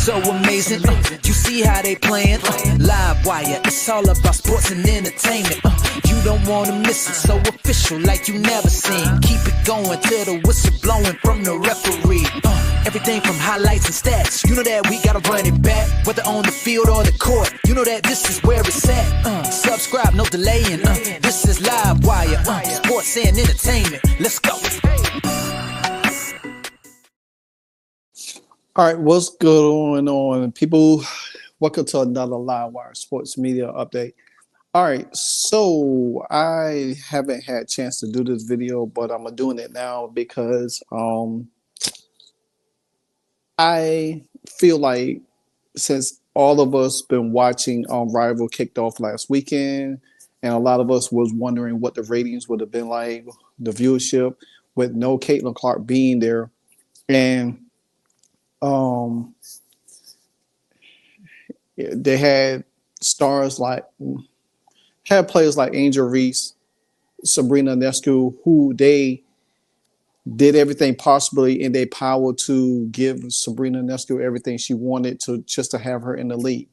so amazing. You see how they playing? Live wire, it's all about sports and entertainment. You don't wanna miss it, so official like you never seen. Keep it going till the whistle blowing from the referee. Everything from highlights and stats, you know that we gotta run it back. Whether on the field or the court, you know that this is where it's at. Subscribe, no delaying. This is Live Wire, sports and entertainment. Let's go. All right, what's going on, people? Welcome to another Live Wire Sports Media Update. All right, so I haven't had a chance to do this video, but I'm doing it now because I feel like since all of us been watching Unrivaled kicked off last weekend, and a lot of us was wondering what the ratings would have been like, the viewership, with no Caitlin Clark being there, and they had players like Angel Reese, Sabrina Ionescu, who they did everything possibly in their power to give Sabrina Ionescu everything she wanted to just to have her in the league.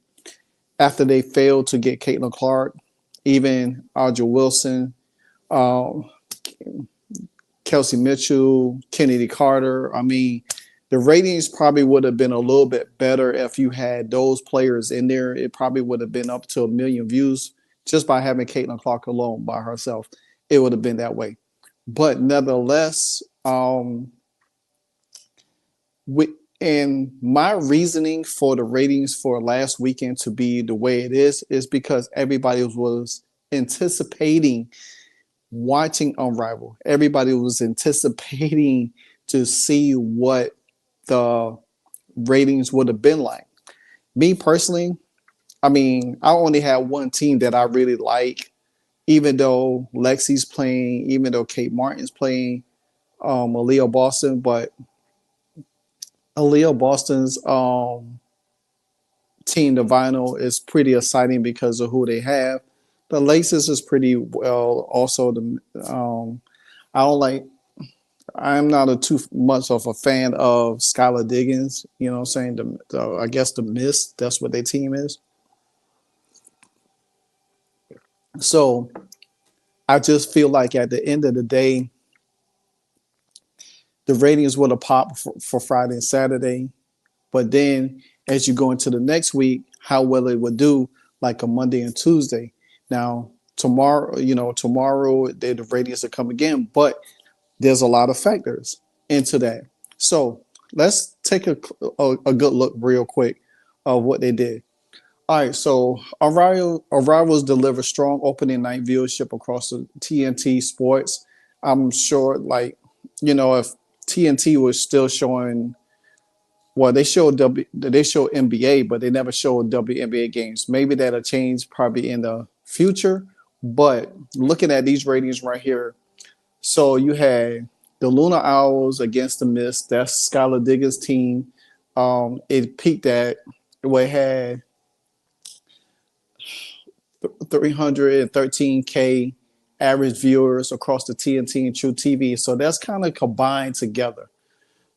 After they failed to get Caitlin Clark, even Audra Wilson, Kelsey Mitchell, Kennedy Carter, I mean, the ratings probably would have been a little bit better if you had those players in there. It probably would have been up to 1 million views just by having Caitlin Clark alone by herself. It would have been that way. But nevertheless, and my reasoning for the ratings for last weekend to be the way it is because everybody was anticipating watching Unrivaled. Everybody was anticipating to see what the ratings would have been like. Me personally, I mean, I only had one team that I really like, even though Lexi's playing, even though Kate Martin's playing, Aaliyah Boston, but Aaliyah Boston's team, the Vinyl, is pretty exciting because of who they have. The Laces is pretty well. Also, I'm not too much of a fan of Skylar Diggins. You know what I'm saying? I guess the Mist, that's what their team is. So I just feel like at the end of the day, the ratings would have popped for Friday and Saturday. But then as you go into the next week, how well it would do like a Monday and Tuesday. Now, tomorrow, the ratings will come again. But there's a lot of factors into that. So let's take a good look real quick of what they did. All right, so Arrivals delivered strong opening night viewership across the TNT sports. I'm sure, if TNT was still showing, well, they showed NBA, but they never showed WNBA games. Maybe that'll change probably in the future. But looking at these ratings right here, so you had the Luna Owls against the Mist. That's Skylar Diggins' team. It peaked at, it had 313K average viewers across the TNT and True TV. So that's kind of combined together.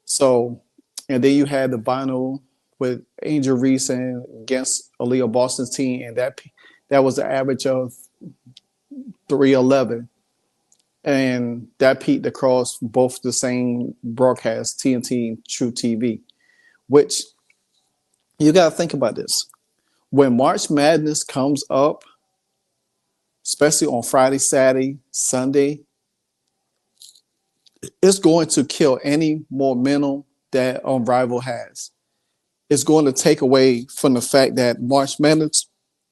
So, and then you had the Vinyl with Angel Reese and against Aaliyah Boston's team, and that was an average of 311. And that peaked across both the same broadcast, TNT and True TV, which you got to think about this. When March Madness comes up, especially on Friday, Saturday, Sunday, it's going to kill any momentum that Unrivaled has. It's going to take away from the fact that March Madness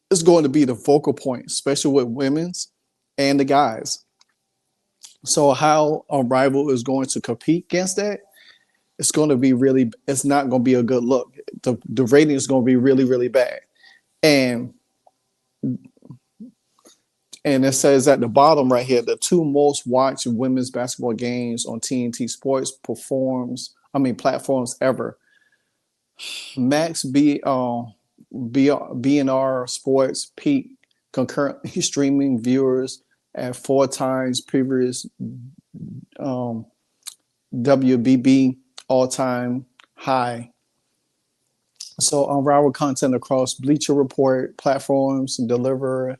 is going to be the focal point, especially with women's and the guys. So how Unrivaled is going to compete against that, it's not going to be a good look. The rating is going to be really, really bad. And it says at the bottom right here, the two most watched women's basketball games on TNT Sports platforms ever. Max BNR Sports peak concurrently streaming viewers at 4 times previous WBB all-time high. So Unrivaled content across Bleacher Report platforms and deliver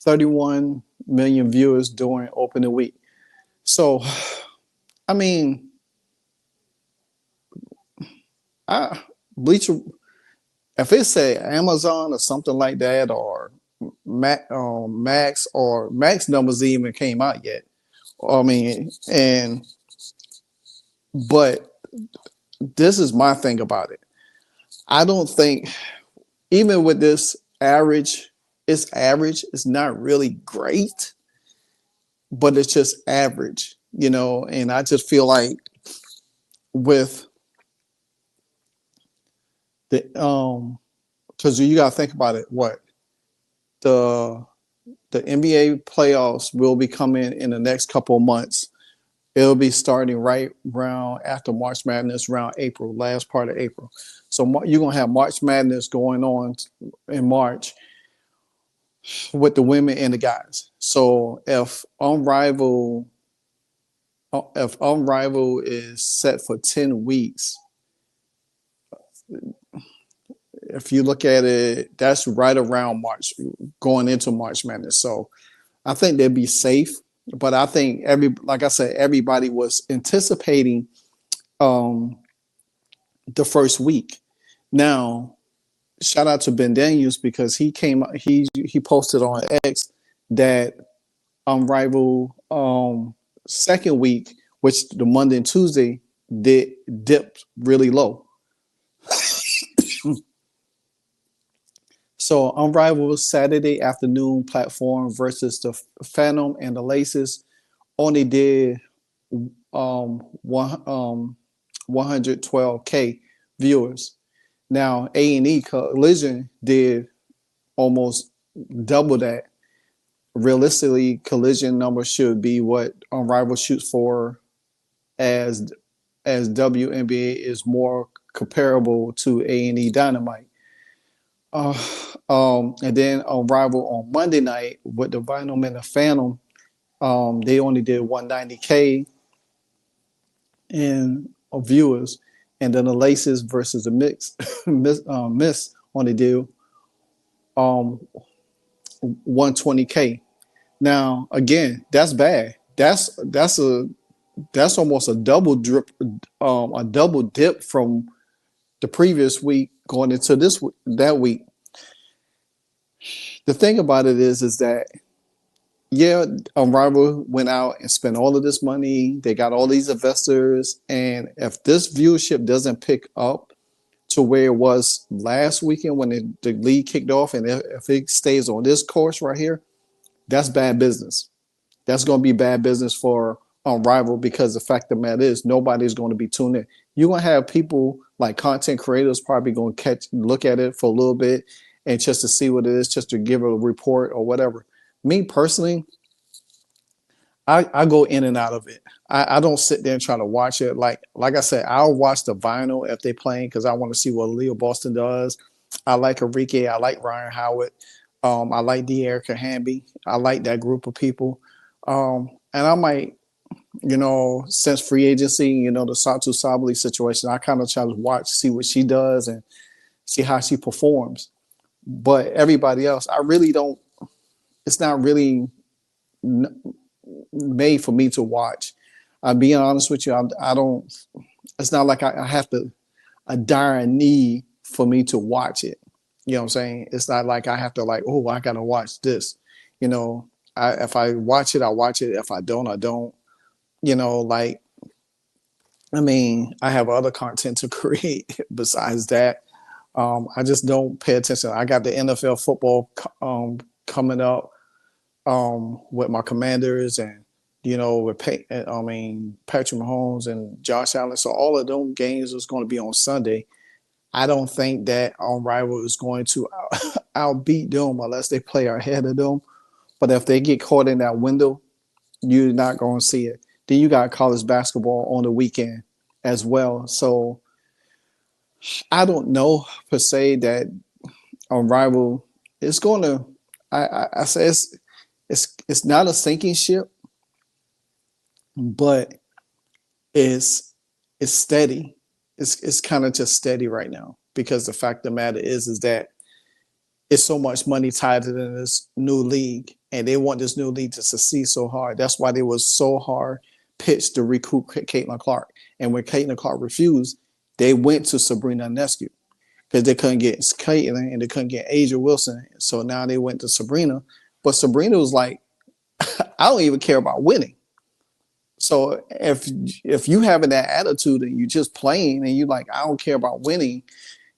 31 million viewers during opening week. So, I mean, I Bleacher, if it's say Amazon or something like that, or Max, or Max numbers even came out yet. I mean, and but this is my thing about it. I don't think even with this average, it's average. It's not really great, but it's just average, you know. And I just feel like with the because you got to think about it. What the NBA playoffs will be coming in the next couple of months. It'll be starting right around after March Madness, around April, last part of April. So you're gonna have March Madness going on in March with the women and the guys. So if Unrivaled is set for 10 weeks, if you look at it, that's right around March, going into March Madness. So I think they'd be safe. But I think like I said, everybody was anticipating um, the first week. Now, shout out to Ben Daniels because he posted on X that Unrivaled second week, which the Monday and Tuesday did dipped really low. So Unrivaled Saturday afternoon platform versus the Phantom and the Laces only did one 112K viewers. Now A&E Collision did almost double that. Realistically, Collision numbers should be what Unrivaled shoots for, as WNBA is more comparable to A&E Dynamite. And then Unrivaled on Monday night with the Vinyl and the Phantom, they only did 190K in viewers, and then the Laces versus the Miss only did 120K. Now again, that's bad. That's almost a double a double dip from the previous week going into that week. The thing about it is that yeah, Unrivaled went out and spent all of this money. They got all these investors, and if this viewership doesn't pick up to where it was last weekend when the league kicked off, and if it stays on this course right here, that's bad business. That's going to be bad business for Unrivaled, because the fact of the matter is nobody's going to be tuned in. You're going to have people like content creators probably going to look at it for a little bit and just to see what it is, just to give a report or whatever. Me personally, I go in and out of it. I don't sit there and try to watch it. Like I said, I'll watch the vinyl if they're playing because I want to see what Leo Boston does. I like Enrique. I like Ryan Howard. I like D. Erica Hamby. I like that group of people. And I might, since free agency, the Satu Sabali situation, I kind of try to watch, see what she does and see how she performs. But everybody else, I really don't, it's not really made for me to watch. I'm being honest with you. I don't, it's not like I have to, a dire need for me to watch it. You know what I'm saying? It's not like I have to oh, I got to watch this. If I watch it, I watch it. If I don't, I don't. I have other content to create besides that. I just don't pay attention. I got the NFL football coming up with my Commanders and with Patrick Mahomes and Josh Allen. So all of those games is going to be on Sunday. I don't think that Unrivaled is going to outbeat them unless they play ahead of them. But if they get caught in that window, you're not going to see it. Then you got college basketball on the weekend as well. So I don't know per se that Unrivaled is going to. I say it's not a sinking ship, but it's steady. It's kind of just steady right now. because the fact of the matter is that it's so much money tied in this new league, and they want this new league to succeed so hard. That's why they was so hard pitched to recruit Caitlin Clark. And when Caitlin Clark refused, they went to Sabrina Ionescu because they couldn't get Caitlin and they couldn't get Asia Wilson. So now they went to Sabrina. But Sabrina was like, I don't even care about winning. So if you having that attitude and you just playing and you like, I don't care about winning,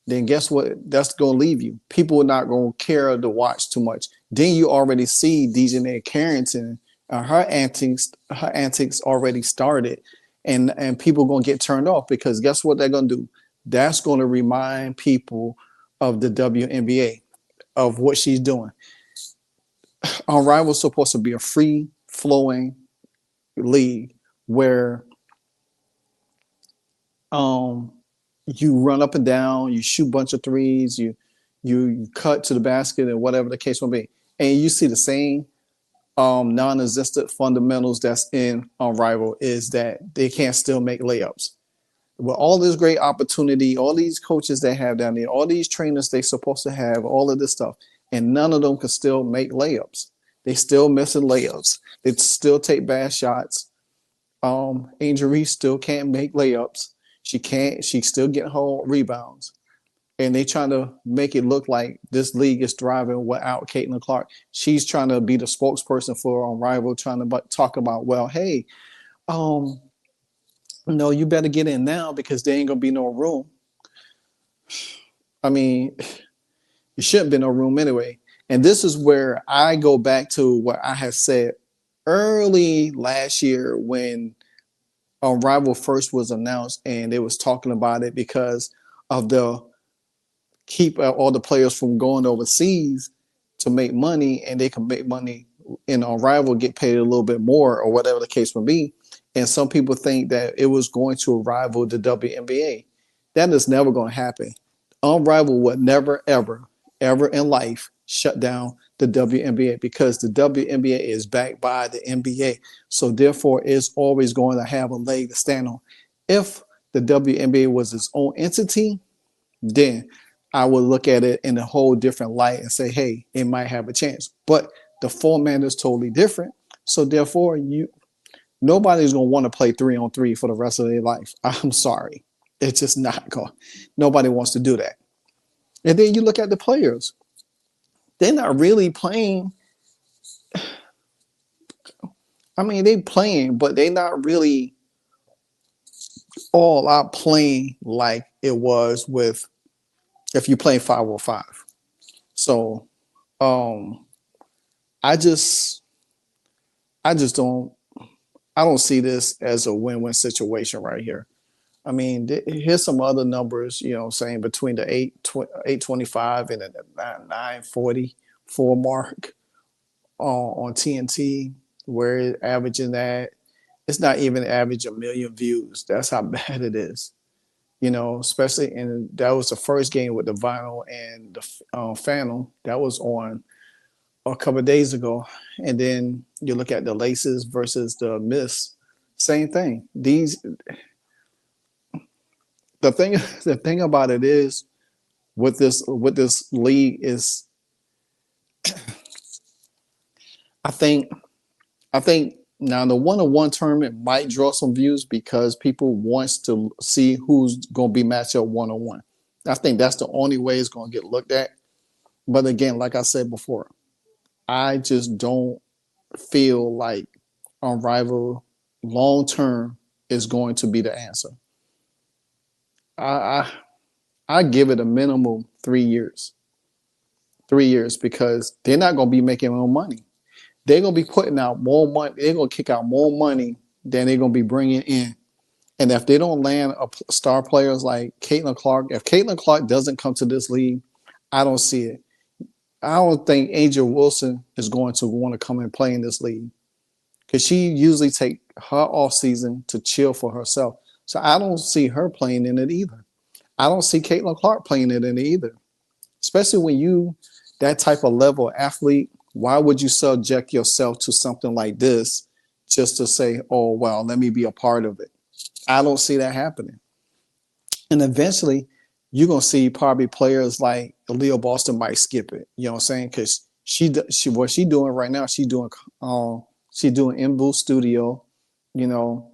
then guess what? That's going to leave you. People are not going to care to watch too much. Then you already see Dejanay Carrington, her antics already started, and people going to get turned off because guess what they're going to do? That's going to remind people of the WNBA, of what she's doing. Unrivaled is supposed to be a free flowing league where you run up and down, you shoot a bunch of threes, you cut to the basket, and whatever the case may be, and you see the same non-existent fundamentals that's in Unrivaled is that they can't still make layups. With all this great opportunity, all these coaches they have down there, all these trainers they supposed to have, all of this stuff, and none of them can still make layups. They still missing layups. They still take bad shots. Angel Reese still can't make layups. She's still getting her rebounds. And they trying to make it look like this league is thriving without Caitlin Clark. She's trying to be the spokesperson for Unrivaled, trying to talk about, well, hey, no, you better get in now because there ain't gonna be no room. I mean, you shouldn't be no room anyway. And this is where I go back to what I had said early last year when Unrivaled first was announced, and they was talking about it because of the keep all the players from going overseas to make money, and they can make money in Unrivaled, get paid a little bit more, or whatever the case may be. And some people think that it was going to rival the WNBA. That is never going to happen. Unrivaled would never, ever, ever in life shut down the WNBA because the WNBA is backed by the NBA. So therefore, it's always going to have a leg to stand on. If the WNBA was its own entity, then I would look at it in a whole different light and say, hey, it might have a chance. But the format is totally different. So therefore, nobody's going to want to play 3-on-3 for the rest of their life. I'm sorry. It's just not going. Nobody wants to do that. And then you look at the players. They're not really playing. I mean, they playing, but they're not really all out playing like it was with if you play 505. So I don't see this as a win-win situation right here. I mean, here's some other numbers, saying between the 825 and the 944 mark on TNT, where it's averaging that. It's not even average 1 million views. That's how bad it is. Especially that was the first game with the Vinyl and the Phantom. That was on a couple of days ago. And then you look at the Laces versus the Miss, same thing. The thing about it is with this league is I think now the 1-on-1 tournament might draw some views because people wants to see who's going to be matched up 1-on-1. I think that's the only way it's going to get looked at. But again, like I said before, I just don't feel like Unrivaled long term is going to be the answer. I give it a minimum 3 years. 3 years because they're not going to be making more money. They're going to be putting out more money. They're going to kick out more money than they're going to be bringing in. And if they don't land star players like Caitlin Clark, if Caitlin Clark doesn't come to this league, I don't see it. I don't think Angel Wilson is going to want to come and play in this league because she usually take her off season to chill for herself. So I don't see her playing in it either. I don't see Caitlin Clark playing it in it either. Especially when you that type of level athlete, why would you subject yourself to something like this just to say, oh, well, let me be a part of it? I don't see that happening. And eventually, you're gonna see probably players like Leo Boston might skip it. You know what I'm saying? Because she what she doing right now, she doing in booth studio, you know.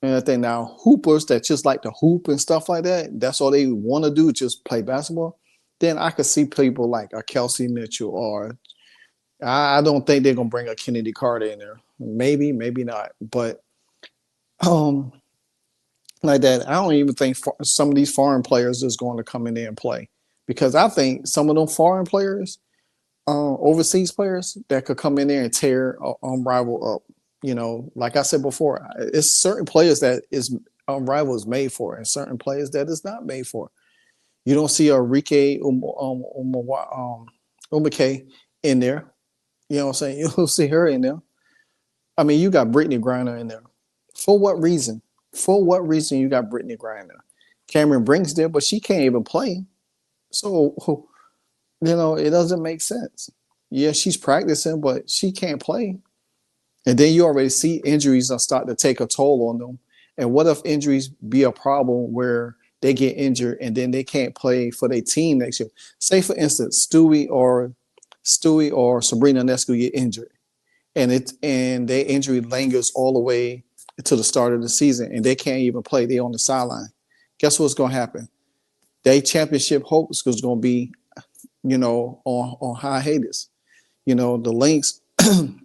And I think now hoopers that just like to hoop and stuff like that, that's all they want to do, just play basketball. Then I could see people like a Kelsey Mitchell, or I don't think they're gonna bring a Kennedy Carter in there. Maybe, maybe not. But um, like that, I don't even think some of these foreign players is going to come in there and play, because I think some of them foreign players, overseas players, that could come in there and tear Unrivaled up. You know, like I said before, it's certain players that is Unrivaled is made for, and certain players that is not made for. You don't see Enrique Umake in there. You know what I'm saying? You don't see her in there. I mean, you got Brittany Griner in there. For what reason? For what reason you got Brittany Griner? Cameron Brink's there, but she can't even play. So, you know, it doesn't make sense. Yeah, she's practicing, but she can't play. And then you already see injuries are starting to take a toll on them. And what if injuries be a problem where they get injured and then they can't play for their team next year? Say, for instance, Stewie or Sabrina Nescu get injured, and their injury lingers all the way to the start of the season, and they can't even play. They on the sideline. Guess what's going to happen? Their championship hopes is going to be, you know, on hiatus. You know, the Lynx, the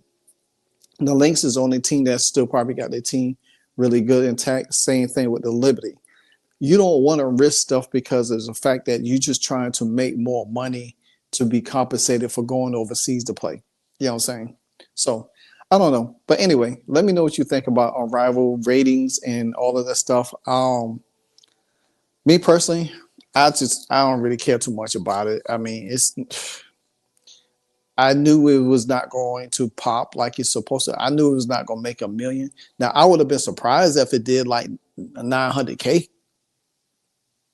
Lynx is the only team that still probably got their team really good intact. Same thing with the Liberty. You don't want to risk stuff because of the fact that you're just trying to make more money to be compensated for going overseas to play. You know what I'm saying? So I don't know. But anyway, let me know what you think about Unrivaled ratings and all of that stuff. Me personally, I don't really care too much about it. I mean, I knew it was not going to pop like it's supposed to. I knew it was not going to make 1 million. Now, I would have been surprised if it did like 900K.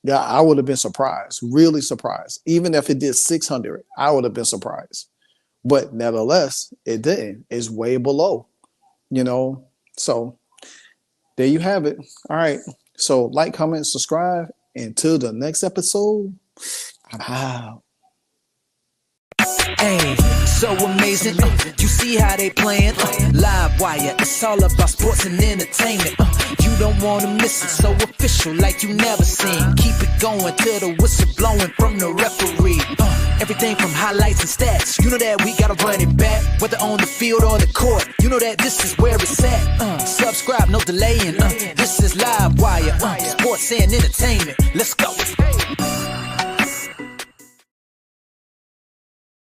Yeah, I would have been surprised, really surprised. Even if it did 600, I would have been surprised. But nevertheless, it didn't. It's way below, you know. So there you have it. All right. So like, comment, subscribe. Until the next episode, I'm out. Hey, so amazing. You see how they playing? Live wire, it's all about sports and entertainment. You don't want to miss it, so official like you never seen. Keep it going till the whistle blowing from the referee. Everything from highlights and stats. You know that we gotta run it back, whether on the field or the court. You know that this is where it's at. Subscribe, no delaying. This is Live Wire, sports and entertainment. Let's go.